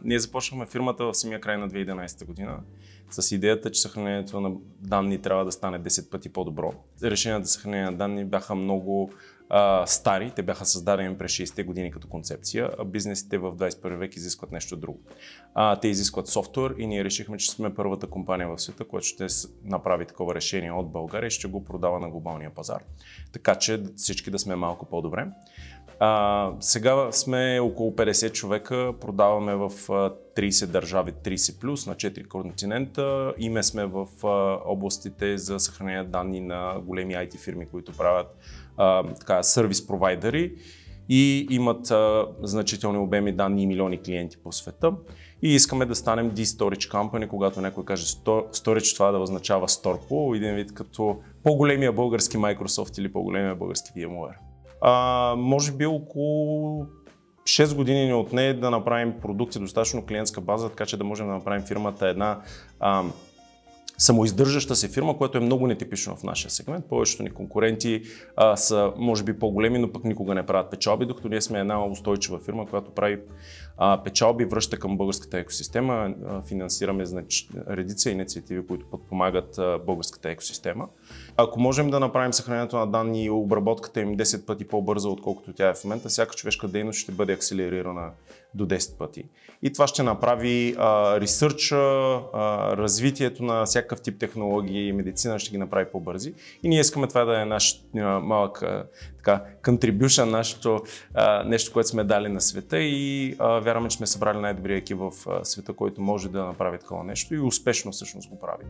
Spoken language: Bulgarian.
Ние започнахме фирмата в самия край на 2011 година с идеята, че съхранението на данни трябва да стане 10 пъти по-добро. Решенията за съхранение на данни бяха много стари, те бяха създадени през 60-те години като концепция, а бизнесите в 21 век изискват нещо друго. Те изискват софтуер и ние решихме, че сме първата компания в света, която ще направи такова решение от България и ще го продава на глобалния пазар. Така че всички да сме малко по-добре. Сега сме около 50 човека, продаваме в 30 държави, 30 плюс на 4 континента. Име сме в областите за съхранение на данни на големи IT фирми, които правят сервис провайдери и имат значителни обеми данни и милиони клиенти по света. И искаме да станем D-Storage Company, когато някой каже Storage, това да означава Storpo, един вид като по-големия български Microsoft или по-големия български VMware. Може би около 6 години ни отне да направим продукти, достатъчно клиентска база, така че да можем да направим фирмата една самоиздържаща се фирма, което е много нетипично в нашия сегмент. Повечето ни конкуренти са може би по-големи, но пък никога не правят печалби, докато ние сме една устойчива фирма, която прави печалби, връща към българската екосистема, финансираме редица инициативи, които подпомагат българската екосистема. Ако можем да направим съхранението на данни и обработката им 10 пъти по-бърза, отколкото тя е в момента, всяка човешка дейност ще бъде акселерирана до 10 пъти. И това ще направи ресърча, развитието на всякакъв тип технологии и медицина ще ги направи по-бързи. И ние искаме това да е наш малък contribution, нашето нещо, което сме дали на света и вярваме, че сме събрали най-добрия екип в света, който може да направи такова нещо и успешно всъщност го прави.